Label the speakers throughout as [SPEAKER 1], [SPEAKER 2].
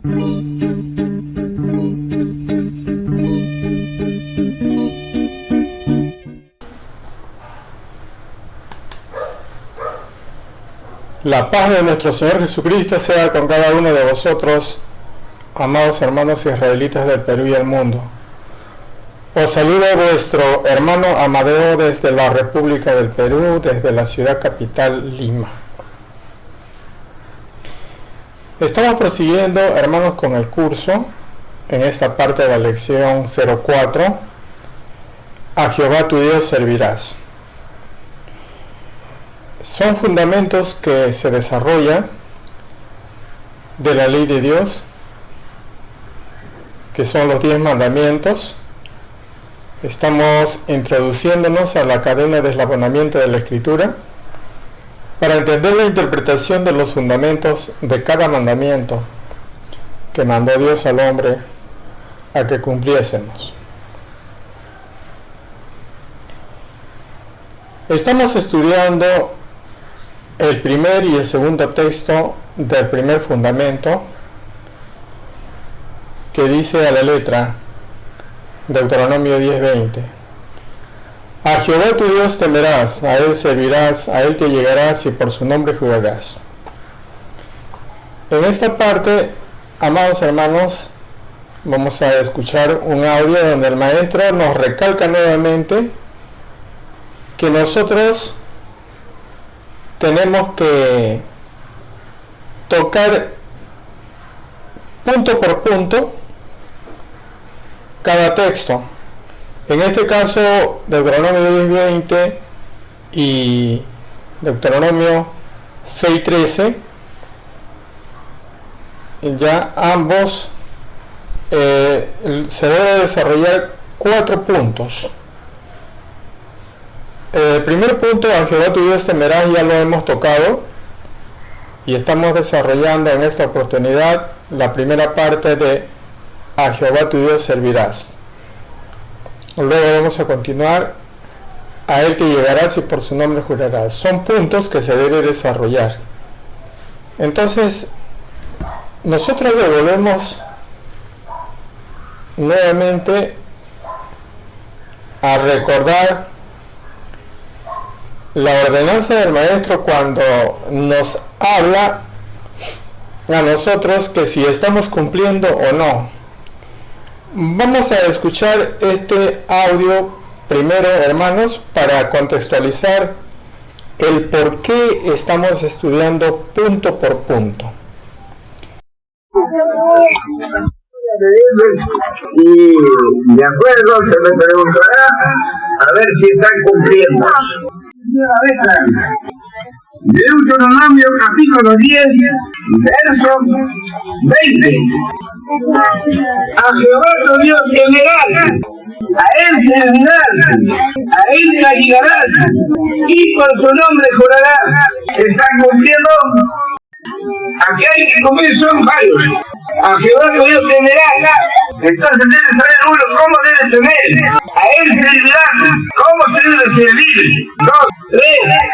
[SPEAKER 1] La paz de nuestro Señor Jesucristo sea con cada uno de vosotros, amados hermanos israelitas del Perú y el mundo. Os saluda vuestro hermano Amadeo desde la República del Perú, desde la ciudad capital Lima. Estamos prosiguiendo, hermanos, con el curso, en esta parte de la lección 04, a Jehová tu Dios servirás. Son fundamentos que se desarrollan de la ley de Dios, que son los 10 mandamientos. Estamos introduciéndonos a la cadena de eslabonamiento de la Escritura para entender la interpretación de los fundamentos de cada mandamiento que mandó Dios al hombre a que cumpliésemos. Estamos estudiando el primer y el segundo texto del primer fundamento, que dice a la letra, Deuteronomio 10:20: a Jehová tu Dios temerás, a él servirás, a él te llegarás y por su nombre jurarás. En esta parte, amados hermanos, vamos a escuchar un audio donde el maestro nos recalca nuevamente que nosotros tenemos que tocar punto por punto cada texto. En este caso, Deuteronomio 10:20 y Deuteronomio 6:13, ya ambos se debe desarrollar 4 puntos. El primer punto, a Jehová tu Dios temerás, ya lo hemos tocado y estamos desarrollando en esta oportunidad la primera parte de a Jehová tu Dios servirás. Luego vamos a continuar, a él te llegarás y por su nombre jurarás. Son puntos que se debe desarrollar. Entonces, nosotros le volvemos nuevamente a recordar la ordenanza del maestro cuando nos habla a nosotros que si estamos cumpliendo o no. Vamos a escuchar este audio primero, hermanos, para contextualizar el por qué estamos estudiando punto por punto.
[SPEAKER 2] Y de acuerdo, se me preguntará a ver si están cumpliendo. Deuteronomio capítulo 10, verso 20. A Jehová tu Dios temerás, a él servirás, a él te ayudarás y por su nombre jurarás. ¿Están cumpliendo? Aquí hay que cumplir, son varios. A Jehová tu Dios temerás. Entonces debe saber uno cómo debe temer. A él servirás, cómo se debe servir. 2, 3.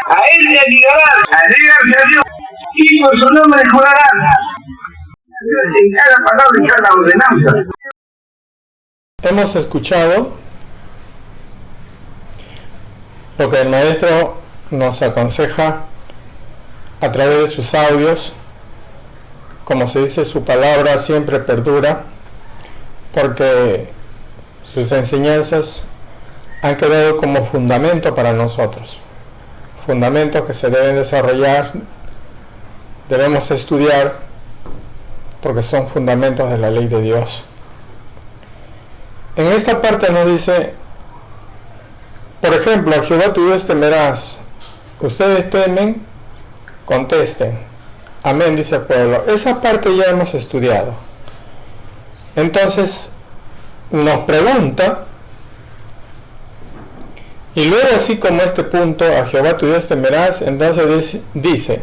[SPEAKER 2] A él te ayudarás, allegarse a Dios y por su nombre jurarás. En cada palabra y cada ordenanza.
[SPEAKER 1] Hemos escuchado lo que el maestro nos aconseja a través de sus audios. Como se dice, su palabra siempre perdura, porque sus enseñanzas han quedado como fundamento para nosotros, fundamentos que se deben desarrollar, debemos estudiar, porque son fundamentos de la ley de Dios. En esta parte nos dice, por ejemplo, a Jehová tu Dios temerás. Ustedes temen, contesten. Amén, dice el pueblo. Esa parte ya hemos estudiado. Entonces, nos pregunta, y luego así como este punto, a Jehová tu Dios temerás, entonces dice,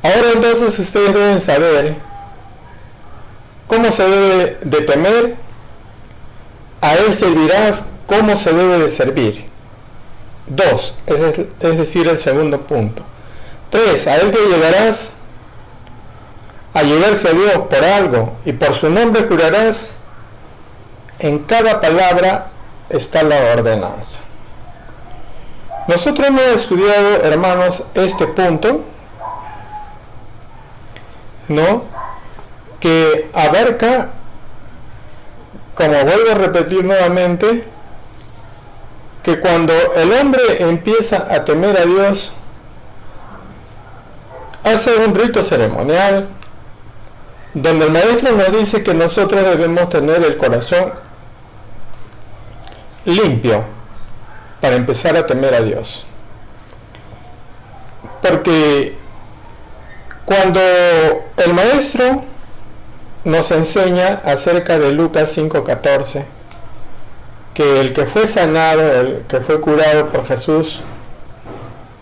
[SPEAKER 1] ahora entonces ustedes deben saber cómo se debe de temer, a él servirás, cómo se debe de servir. 2, es decir, el segundo punto. 3, a él te llegarás, allegarse a Dios por algo, y por su nombre jurarás. En cada palabra está la ordenanza. Nosotros hemos estudiado, hermanos, este punto, ¿no?, que abarca, como vuelvo a repetir nuevamente, que cuando el hombre empieza a temer a Dios, hace un rito ceremonial donde el maestro nos dice que nosotros debemos tener el corazón limpio para empezar a temer a Dios. Porque cuando el maestro nos enseña acerca de Lucas 5:14, que el que fue sanado, el que fue curado por Jesús,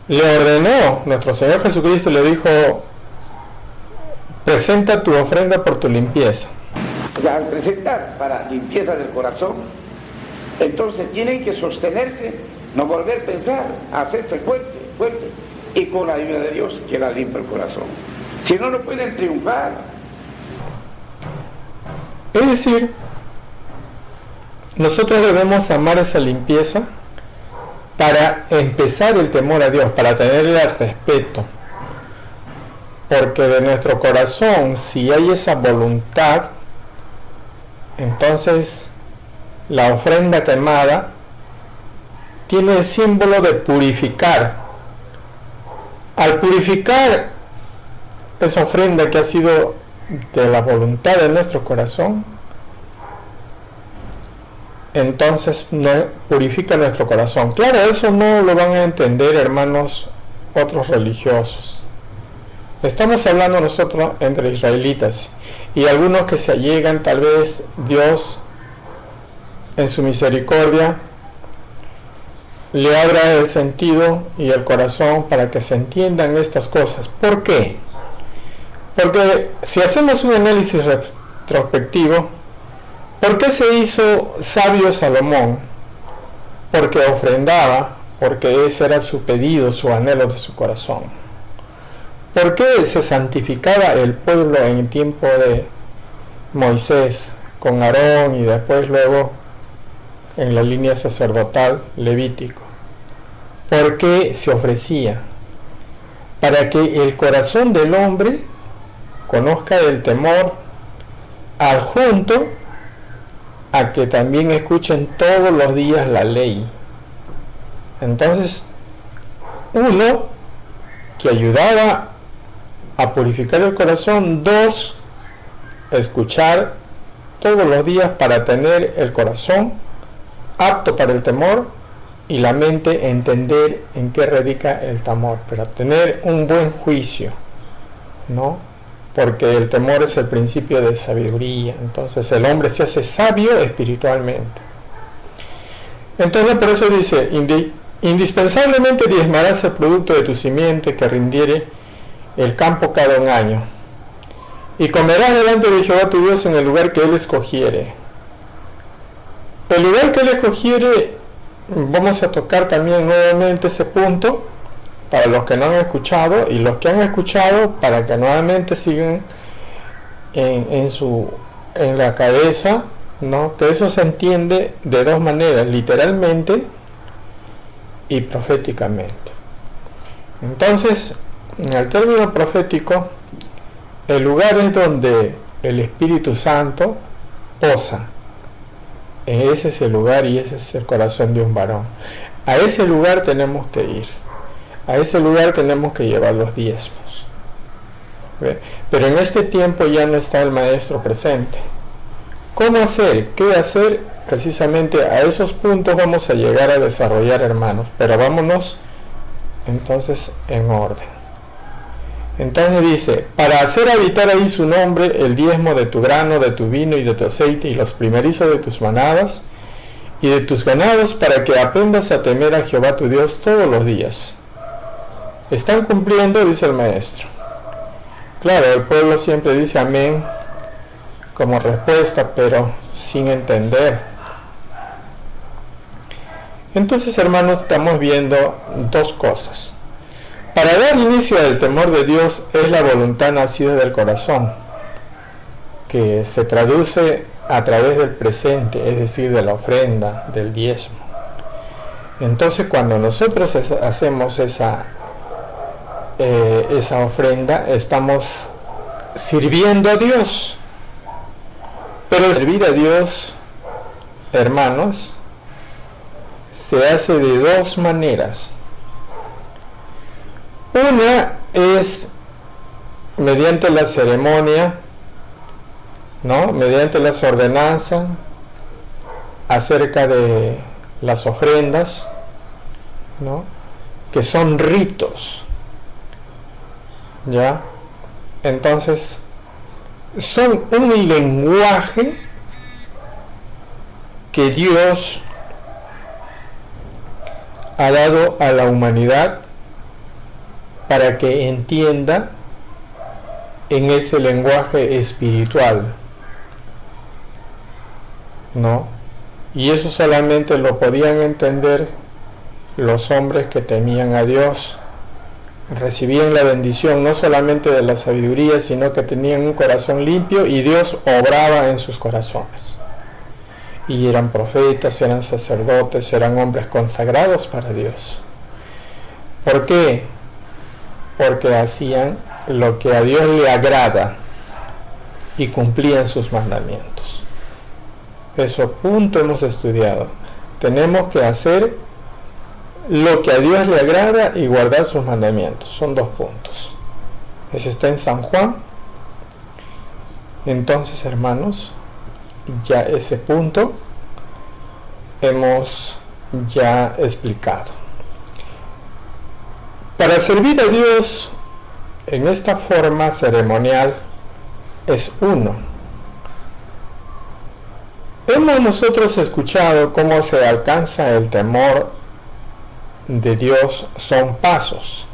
[SPEAKER 1] le ordenó, nuestro Señor Jesucristo le dijo: presenta tu ofrenda por tu limpieza.
[SPEAKER 3] O sea, al presentar para limpieza del corazón, entonces tienen que sostenerse, no volver a pensar, hacerse fuerte, y con la ayuda de Dios que la limpia el corazón. Si no, no pueden triunfar.
[SPEAKER 1] Es decir, nosotros debemos amar esa limpieza para empezar el temor a Dios, para tenerle el respeto. Porque de nuestro corazón, si hay esa voluntad, entonces la ofrenda quemada tiene el símbolo de purificar. Al purificar esa ofrenda que ha sido de la voluntad de nuestro corazón, entonces purifica nuestro corazón. Claro, eso no lo van a entender, hermanos, otros religiosos. Estamos hablando nosotros entre israelitas, y algunos que se allegan, tal vez Dios en su misericordia le abra el sentido y el corazón para que se entiendan estas cosas. ¿Por qué? Porque si hacemos un análisis retrospectivo, ¿por qué se hizo sabio Salomón? Porque ofrendaba, porque ese era su pedido, su anhelo de su corazón. ¿Por qué se santificaba el pueblo en el tiempo de Moisés con Aarón y después luego en la línea sacerdotal Levítico? ¿Por qué se ofrecía? Para que el corazón del hombre conozca el temor, adjunto a que también escuchen todos los días la ley. Entonces, uno, que ayudaba a purificar el corazón; dos, escuchar todos los días para tener el corazón apto para el temor, y la mente entender en qué radica el temor, para tener un buen juicio, ¿no? Porque el temor es el principio de sabiduría. Entonces el hombre se hace sabio espiritualmente. Entonces por eso dice: indispensablemente diezmarás el producto de tu simiente que rindiere el campo cada un año, y comerás delante de Jehová tu Dios en el lugar que él escogiere. El lugar que él escogiere, vamos a tocar también nuevamente ese punto para los que no han escuchado, y los que han escuchado para que nuevamente sigan en la cabeza, ¿no? Que eso se entiende de dos maneras: literalmente y proféticamente. Entonces, en el término profético, el lugar es donde el Espíritu Santo posa. Ese es el lugar y ese es el corazón de un varón. A ese lugar tenemos que ir. A ese lugar tenemos que llevar los diezmos. ¿Ve? Pero en este tiempo ya no está el maestro presente. ¿Cómo hacer? ¿Qué hacer? Precisamente a esos puntos vamos a llegar a desarrollar, hermanos. Pero vámonos entonces en orden. Entonces dice: para hacer habitar ahí su nombre, el diezmo de tu grano, de tu vino y de tu aceite, y los primerizos de tus manadas y de tus ganados, para que aprendas a temer a Jehová tu Dios todos los días. ¿Están cumpliendo? Dice el maestro. Claro, el pueblo siempre dice amén como respuesta, pero sin entender. Entonces, hermanos, estamos viendo dos cosas. Para dar inicio al temor de Dios es la voluntad nacida del corazón. que se traduce a través del presente, es decir, de la ofrenda, del diezmo. Entonces, cuando nosotros hacemos esa ofrenda, estamos sirviendo a Dios. Pero servir a Dios, hermanos, se hace de dos maneras. Una es mediante la ceremonia, ¿no? Mediante las ordenanzas acerca de las ofrendas, ¿no? Que son ritos, ¿ya? Entonces, son un lenguaje que Dios ha dado a la humanidad para que entienda en ese lenguaje espiritual, ¿no? Y eso solamente lo podían entender los hombres que temían a Dios, recibían la bendición no solamente de la sabiduría, sino que tenían un corazón limpio y Dios obraba en sus corazones. Y eran profetas, eran sacerdotes, eran hombres consagrados para Dios. ¿Por qué? Porque hacían lo que a Dios le agrada y cumplían sus mandamientos. Eso punto hemos estudiado. Tenemos que hacer lo que a Dios le agrada y guardar sus mandamientos. Son 2 puntos. Eso está en San Juan. Entonces, hermanos, ya ese punto hemos ya explicado. Para servir a Dios en esta forma ceremonial es uno. Hemos nosotros escuchado cómo se alcanza el temor de Dios, son pasos.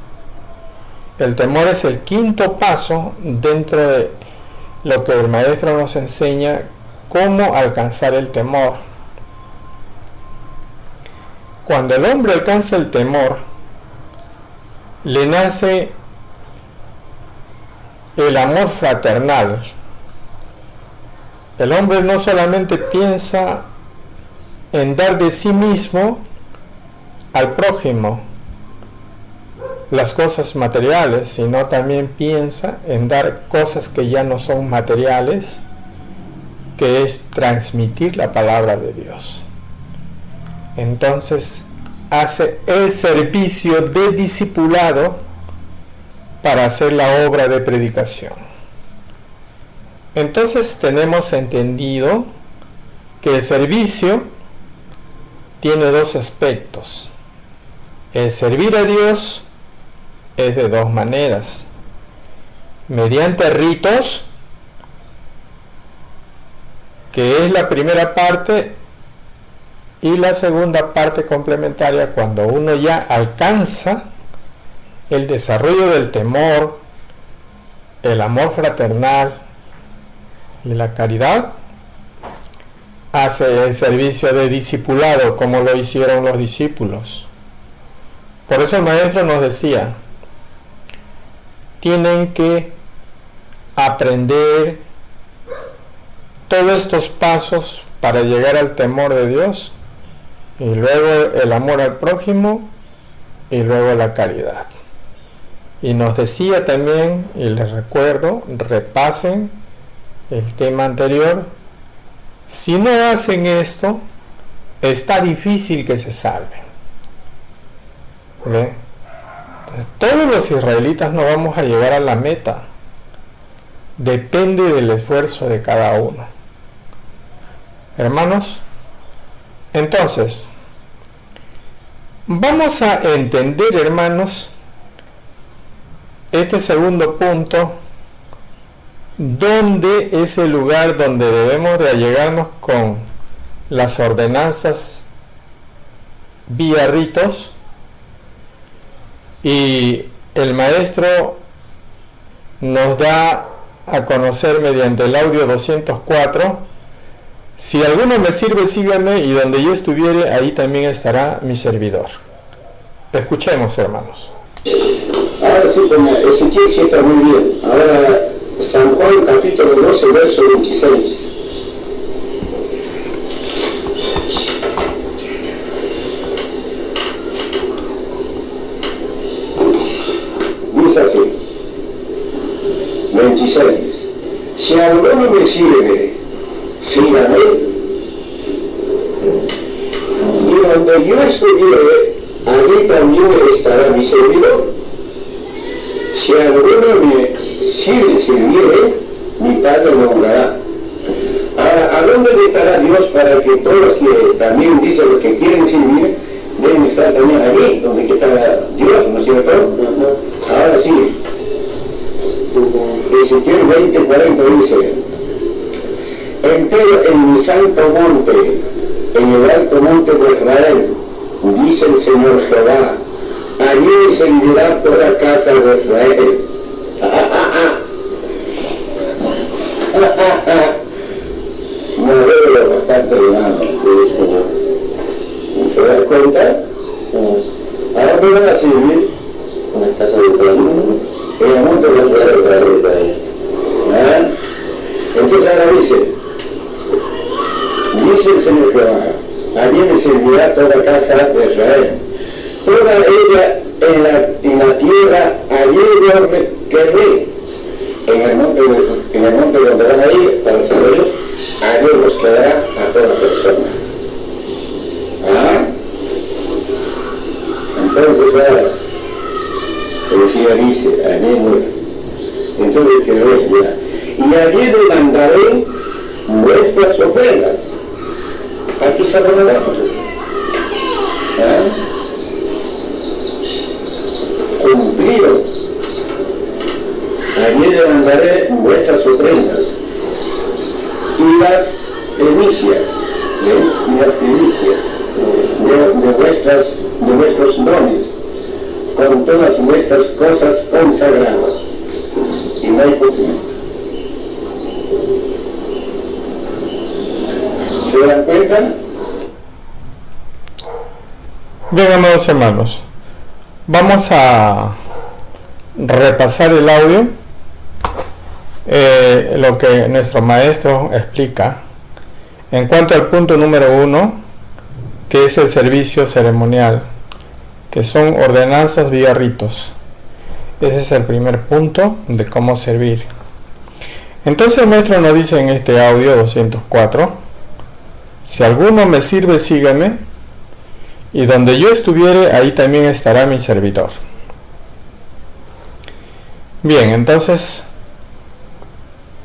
[SPEAKER 1] El temor es el 5.º paso dentro de lo que el maestro nos enseña, cómo alcanzar el temor. Cuando el hombre alcanza el temor, le nace el amor fraternal. El hombre no solamente piensa en dar de sí mismo al prójimo las cosas materiales, sino también piensa en dar cosas que ya no son materiales, que es transmitir la palabra de Dios. Entonces hace el servicio de discipulado para hacer la obra de predicación. Entonces tenemos entendido que el servicio tiene 2 aspectos. El servir a Dios es de 2 maneras: mediante ritos, que es la primera parte, y la segunda parte complementaria, cuando uno ya alcanza el desarrollo del temor, el amor fraternal y la caridad, hace el servicio de discipulado, como lo hicieron los discípulos. Por eso el maestro nos decía, tienen que aprender todos estos pasos para llegar al temor de Dios, y luego el amor al prójimo, y luego la caridad. Y nos decía también, y les recuerdo, repasen el tema anterior: si no hacen esto, está difícil que se salven. ¿Ve? Todos los israelitas no vamos a llegar a la meta. Depende del esfuerzo de cada uno. Hermanos, entonces, vamos a entender, hermanos, este segundo punto, donde es el lugar donde debemos de allegarnos con las ordenanzas vía ritos. Y el maestro nos da a conocer mediante el audio 204: si alguno me sirve, sígame, y donde yo estuviere, ahí también estará mi servidor. Escuchemos, hermanos.
[SPEAKER 4] Ahora sí, con Ezequiel sí está muy bien. Ahora, San Juan capítulo 12, verso 21. me sirve, sígame. Y donde yo estuviere, allí también estará mi servidor. Si alguno me sirviere, mi Padre lo honrará. Ahora, ¿a dónde estará Dios para que todos los que también dicen los que quieren servir deben estar también allí, donde está Dios, ¿no es cierto? Ahora sí, Ezequiel 20:40 dice: empero en mi santo monte, en el alto monte de Israel, dice el Señor Jehová, allí servirá toda casa de Israel. Me alegro bastante, hermano, Señor. ¿Se da cuenta? ¿A dónde van a servir? En la casa de Israel. En el monte de Israel. Entonces ahora dice el Señor Jehová, allí me servirá toda casa de Israel. Toda ella en la tierra, allí yo me quedé. En el monte donde van a ir para saberlo, allí los quedará a toda persona. Entonces ahora, decía, dice, allí muere. Entonces quedé ya. Y allí demandaré vuestras ofrendas. Aquí se lo damos. Cumplido. Allí demandaré vuestras ofrendas y las primicias, de vuestros dones, con todas vuestras cosas consagradas. Y no hay cumplimiento. ¿Se dan cuenta?
[SPEAKER 1] Bien, amados hermanos, vamos a repasar el audio, lo que nuestro maestro explica en cuanto al punto número 1, que es el servicio ceremonial, que son ordenanzas vía ritos. Ese es el primer punto de cómo servir. Entonces el maestro nos dice en este audio 204: si alguno me sirve, sígueme, y donde yo estuviere, ahí también estará mi servidor. Bien, entonces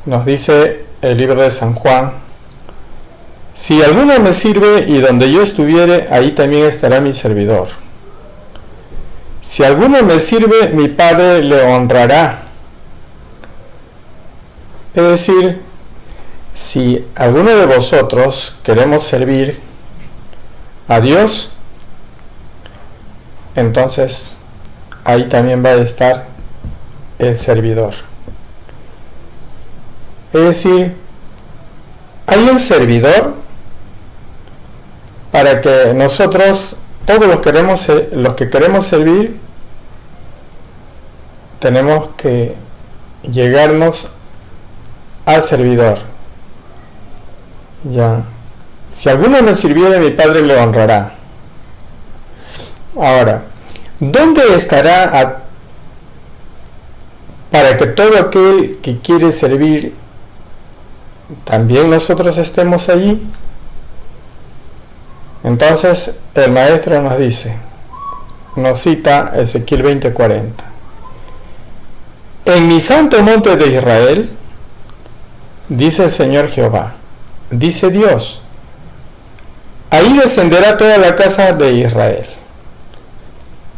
[SPEAKER 1] nos dice el libro de San Juan: si alguno me sirve y donde yo estuviere, ahí también estará mi servidor. Si alguno me sirve, mi Padre le honrará. Es decir, si alguno de vosotros queremos servir a Dios, entonces ahí también va a estar el servidor. Es decir, hay un servidor para que nosotros, todos los que queremos servir, tenemos que llegarnos al servidor. Ya. Si alguno me sirviere, mi Padre le honrará. Ahora, ¿dónde estará para que todo aquel que quiere servir, también nosotros estemos allí? Entonces el maestro nos dice, nos cita Ezequiel 20:40: en mi santo monte de Israel, dice el Señor Jehová, dice Dios, ahí descenderá toda la casa de Israel.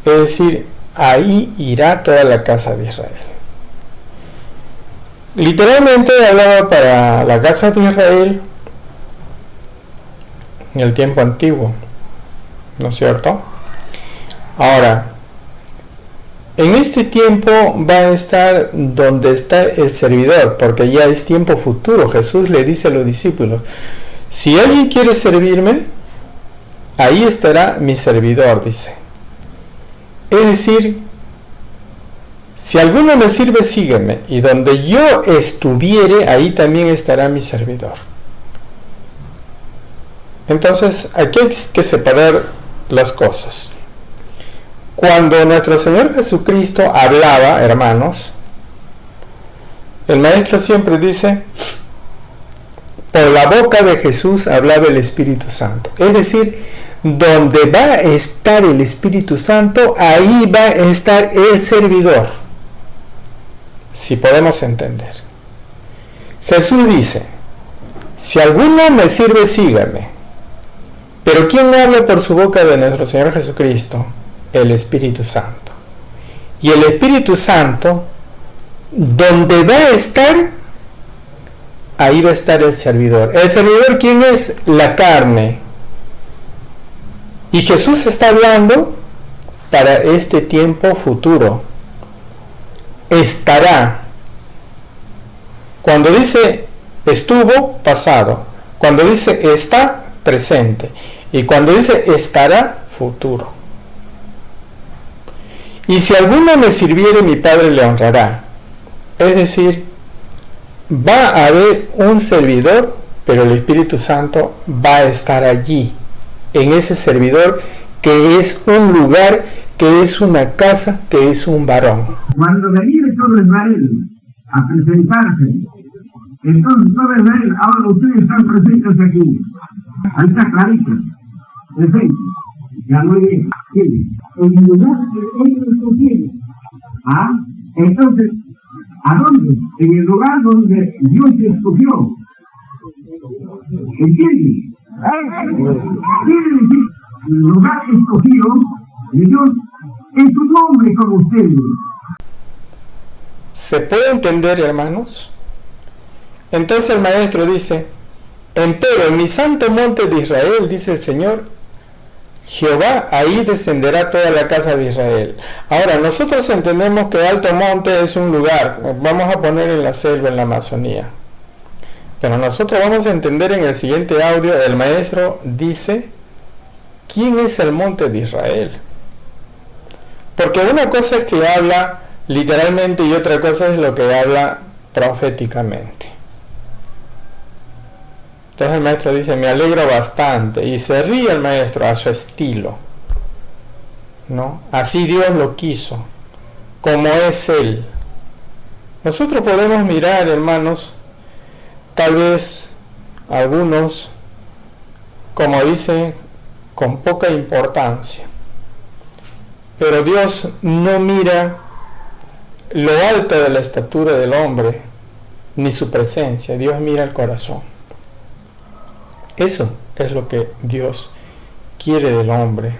[SPEAKER 1] Es decir, ahí irá toda la casa de Israel. Literalmente hablaba para la casa de Israel en el tiempo antiguo, ¿no es cierto? Ahora, en este tiempo va a estar donde está el servidor, porque ya es tiempo futuro. Jesús le dice a los discípulos: si alguien quiere servirme, ahí estará mi servidor, dice. Es decir, si alguno me sirve, sígueme, y donde yo estuviere, ahí también estará mi servidor. Entonces, aquí hay que separar las cosas. Cuando nuestro Señor Jesucristo hablaba, hermanos, el Maestro siempre dice: por la boca de Jesús hablaba el Espíritu Santo. Es decir, donde va a estar el Espíritu Santo, ahí va a estar el servidor. Si podemos entender. Jesús dice, si alguno me sirve, sígame. Pero ¿quién habla por su boca de nuestro Señor Jesucristo? El Espíritu Santo. Y el Espíritu Santo, donde va a estar, ahí va a estar el servidor. ¿El servidor quién es? La carne. Y Jesús está hablando para este tiempo futuro. Estará. Cuando dice estuvo, pasado. Cuando dice está, presente. Y cuando dice estará, futuro. Y si alguno me sirviere, mi Padre le honrará. Es decir, va a haber un servidor, pero el Espíritu Santo va a estar allí, en ese servidor que es un lugar, que es una casa, que es un varón.
[SPEAKER 2] Cuando venía todo Israel a presentarse, entonces todo Israel, ahora ustedes están presentes aquí. Ahí está clarito. Perfecto. Ya muy bien. En el lugar que ellos escogieron. Entonces, ¿a dónde? En el lugar donde Dios escogió. ¿Entiendes? Quiere decir, el lugar escogido de Dios es un hombre como ustedes.
[SPEAKER 1] ¿Se puede entender, hermanos? Entonces el maestro dice, empero en mi santo monte de Israel, dice el Señor, Jehová, ahí descenderá toda la casa de Israel. Ahora, nosotros entendemos que alto monte es un lugar, vamos a poner en la selva, en la Amazonía. Pero nosotros vamos a entender en el siguiente audio, el maestro dice, ¿quién es el monte de Israel? Porque una cosa es que habla literalmente y otra cosa es lo que habla proféticamente. Entonces el maestro dice, me alegro bastante, y se ríe el maestro a su estilo, ¿no? Así Dios lo quiso, como es Él. Nosotros podemos mirar, hermanos, tal vez algunos, como dice, con poca importancia. Pero Dios no mira lo alto de la estatura del hombre, ni su presencia. Dios mira el corazón. Eso es lo que Dios quiere del hombre.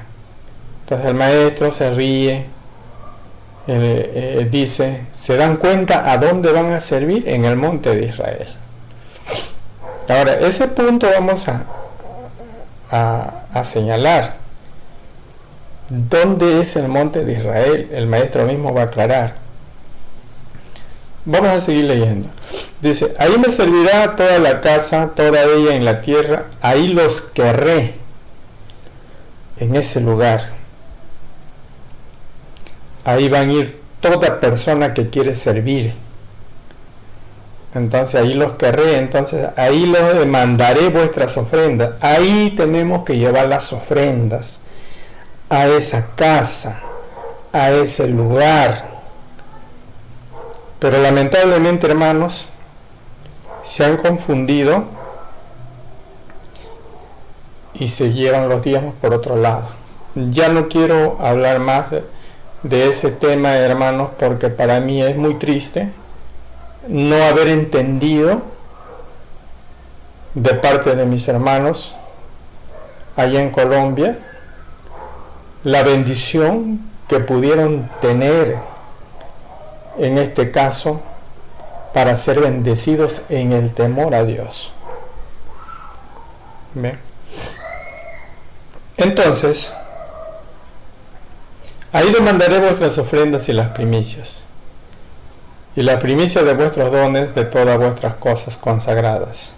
[SPEAKER 1] Entonces el maestro se ríe, dice, ¿se dan cuenta a dónde van a servir? En el monte de Israel. Ahora, ese punto vamos a señalar. ¿Dónde es el monte de Israel? El maestro mismo va a aclarar. Vamos a seguir leyendo. Dice, ahí me servirá toda la casa, toda ella en la tierra, ahí los querré, en ese lugar. Ahí van a ir toda persona que quiere servir. Entonces ahí los querré, entonces ahí los demandaré vuestras ofrendas. Ahí tenemos que llevar las ofrendas a esa casa, a ese lugar. Pero lamentablemente, hermanos, se han confundido y se llevan los diezmos por otro lado. Ya no quiero hablar más de ese tema, hermanos, porque para mí es muy triste no haber entendido de parte de mis hermanos allá en Colombia la bendición que pudieron tener en este caso para ser bendecidos en el temor a Dios. ¿Bien? Entonces, ahí demandaré vuestras ofrendas y las primicias, y la primicia de vuestros dones de todas vuestras cosas consagradas.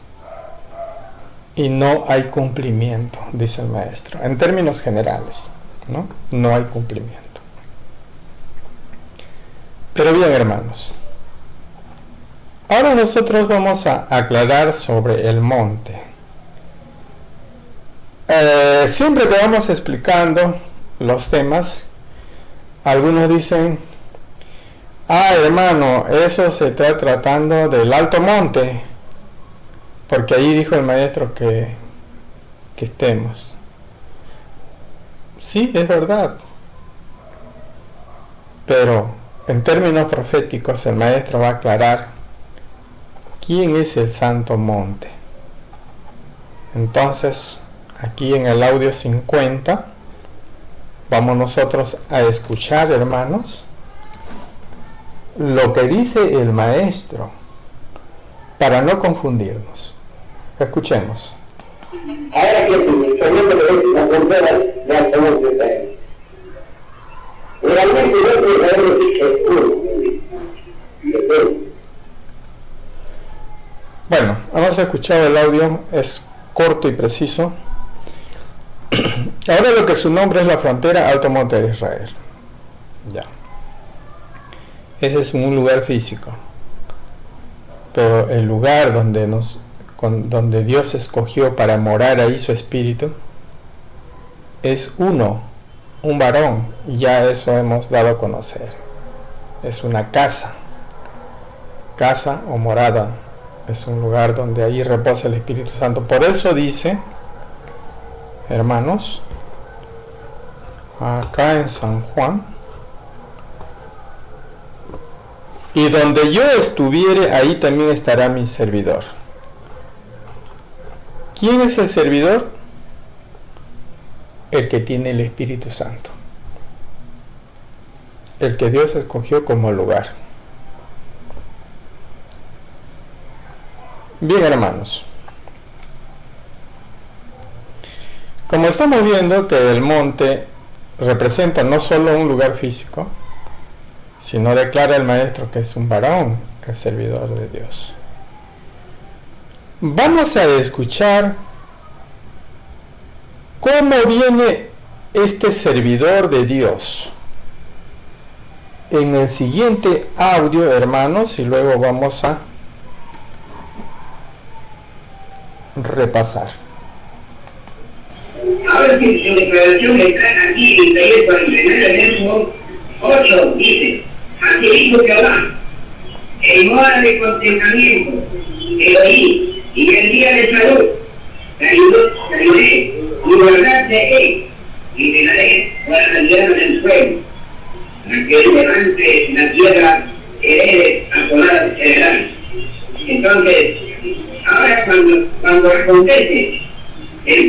[SPEAKER 1] Y no hay cumplimiento, dice el maestro, en términos generales, ¿no? No hay cumplimiento. Pero bien, hermanos, ahora nosotros vamos a aclarar sobre el monte. Siempre que vamos explicando los temas, algunos dicen, hermano, eso se está tratando del alto monte, porque ahí dijo el maestro que estemos. Sí, es verdad, pero en términos proféticos el maestro va a aclarar quién es el santo monte. Entonces, aquí en el audio 50 vamos nosotros a escuchar, hermanos, lo que dice el maestro para no confundirnos. Escuchemos.
[SPEAKER 4] Ahora que la frontera ya estamos detalles. Realmente yo creo que
[SPEAKER 1] bueno, hemos escuchado el audio, es corto y preciso. Ahora lo que su nombre es la frontera Alto Monte de Israel. Ya. Ese es un lugar físico. Pero el lugar donde Dios escogió para morar ahí su espíritu es un varón, y ya eso hemos dado a conocer. Es una casa o morada, es un lugar donde ahí reposa el Espíritu Santo. Por eso dice, hermanos, acá en San Juan, y donde yo estuviere, ahí también estará mi servidor. ¿Quién es el servidor? El que tiene el Espíritu Santo, el que Dios escogió como lugar. Bien, hermanos, como estamos viendo que el monte representa no solo un lugar físico, sino declara el maestro que es un varón, el servidor de Dios. Vamos a escuchar cómo viene este servidor de Dios en el siguiente audio, hermanos, y luego vamos a repasar.
[SPEAKER 2] Ahora sí, su declaración está aquí en Isaías 49, verso 8, dice: así dijo Jehová, en hora de contentamiento, te oí, y en día de salud, te ayudé, y guardarte y te daré para aliar del suelo, para que levante la tierra, heredes, asolada, heredarás. Entonces, ahora cuando acontece el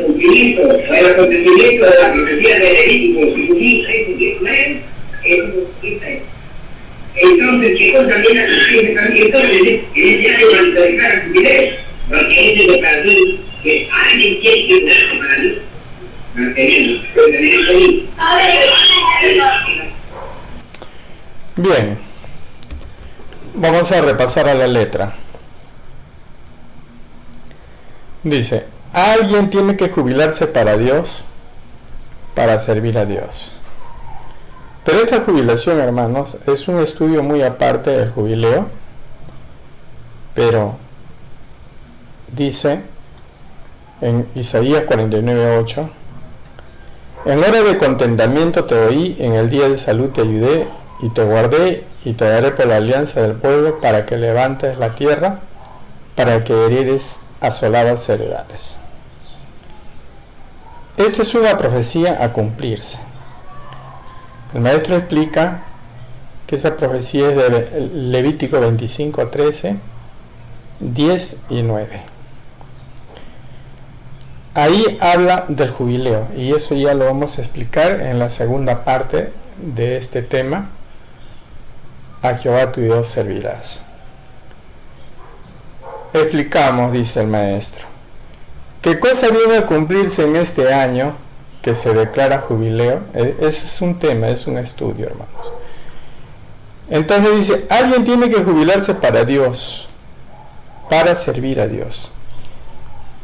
[SPEAKER 2] cumplimiento o el acontecimiento de la profecía de Levítico 15, entonces, chicos, también entonces, en ese año van a dedicar a cumplir, porque es declaración que alguien quiere que sea para mí.
[SPEAKER 1] Bien, vamos a repasar a la letra. Dice, alguien tiene que jubilarse para Dios, para servir a Dios. Pero esta jubilación, hermanos, es un estudio muy aparte del jubileo, pero dice en Isaías 49:8, en hora de contentamiento te oí, en el día de salud te ayudé, y te guardé, y te daré por la alianza del pueblo, para que levantes la tierra, para que heredes asoladas heredades. Esto es una profecía a cumplirse. El maestro explica que esa profecía es de Levítico 25:13, 10 y 9. Ahí habla del jubileo, y eso ya lo vamos a explicar en la segunda parte de este tema. A Jehová tu Dios servirás. Explicamos, dice el maestro, ¿qué cosa viene a cumplirse en este año que se declara jubileo? Ese es un tema, es un estudio, hermanos. Entonces dice, alguien tiene que jubilarse para Dios, para servir a Dios.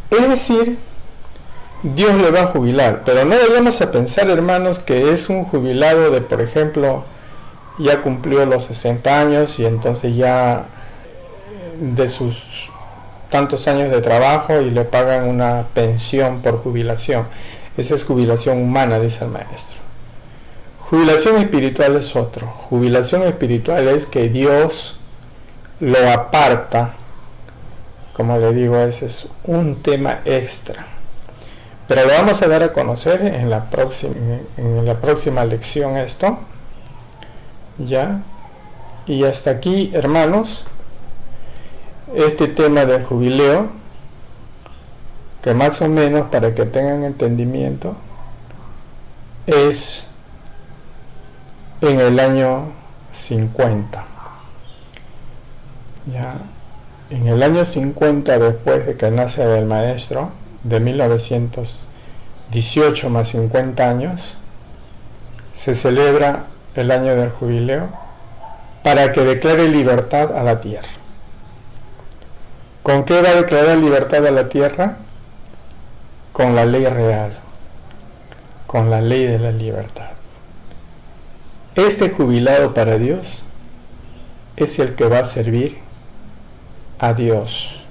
[SPEAKER 1] Es decir, Dios le va a jubilar, pero no vayamos a pensar, hermanos, que es un jubilado de, por ejemplo, ya cumplió los 60 años y entonces ya de sus tantos años de trabajo y le pagan una pensión por jubilación. Esa es jubilación humana, dice el maestro. Jubilación espiritual es otro. Jubilación espiritual es que Dios lo aparta como le digo, ese es un tema extra. Pero lo vamos a dar a conocer en la próxima lección esto. ¿Ya? Y hasta aquí, hermanos, este tema del jubileo, que más o menos, para que tengan entendimiento, es en el año 50. ¿Ya? En el año 50, después de que nace el maestro, de 1918 más 50 años, se celebra el año del jubileo para que declare libertad a la tierra. ¿Con qué va a declarar libertad a la tierra? Con la ley real, con la ley de la libertad. Este jubilado para Dios es el que va a servir a Dios.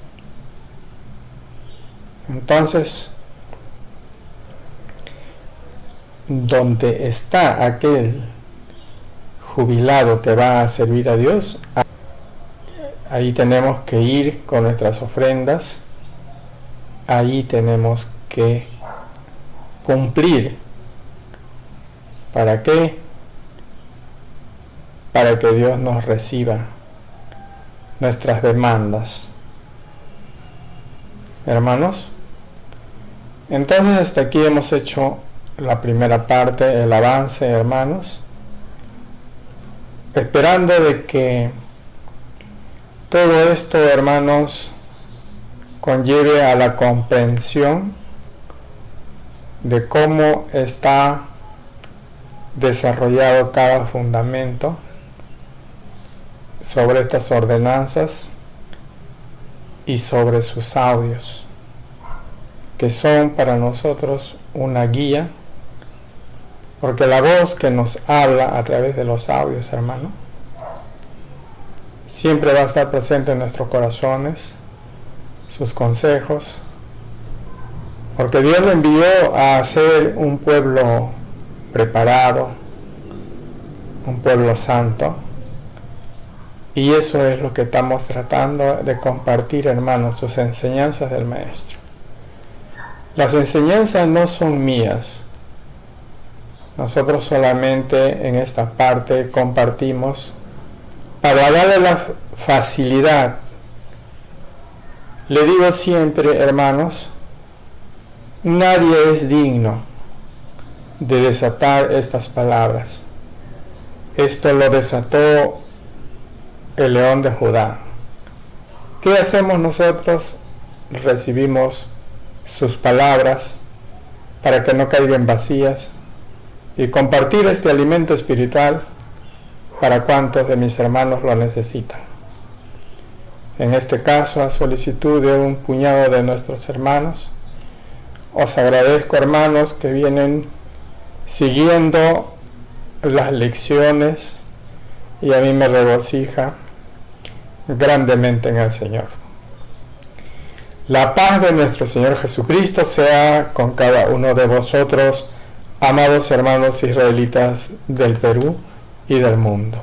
[SPEAKER 1] Entonces, donde está aquel jubilado que va a servir a Dios, ahí tenemos que ir con nuestras ofrendas, ahí tenemos que cumplir. ¿Para qué? Para que Dios nos reciba nuestras demandas. Hermanos, entonces hasta aquí hemos hecho la primera parte, el avance, hermanos, esperando de que todo esto, hermanos, conlleve a la comprensión de cómo está desarrollado cada fundamento sobre estas ordenanzas y sobre sus audios, que son para nosotros una guía, porque la voz que nos habla a través de los audios, hermano, siempre va a estar presente en nuestros corazones, sus consejos, porque Dios lo envió a ser un pueblo preparado, un pueblo santo, y eso es lo que estamos tratando de compartir, hermanos, sus enseñanzas del Maestro. Las enseñanzas no son mías. Nosotros solamente en esta parte compartimos para darle la facilidad. Le digo siempre, hermanos, nadie es digno de desatar estas palabras. Esto lo desató el león de Judá. ¿Qué hacemos nosotros? Recibimos sus palabras para que no caigan vacías y compartir este alimento espiritual para cuantos de mis hermanos lo necesitan. En este caso, a solicitud de un puñado de nuestros hermanos, os agradezco, hermanos, que vienen siguiendo las lecciones, y a mí me regocija grandemente en el Señor. La paz de nuestro Señor Jesucristo sea con cada uno de vosotros, amados hermanos israelitas del Perú y del mundo.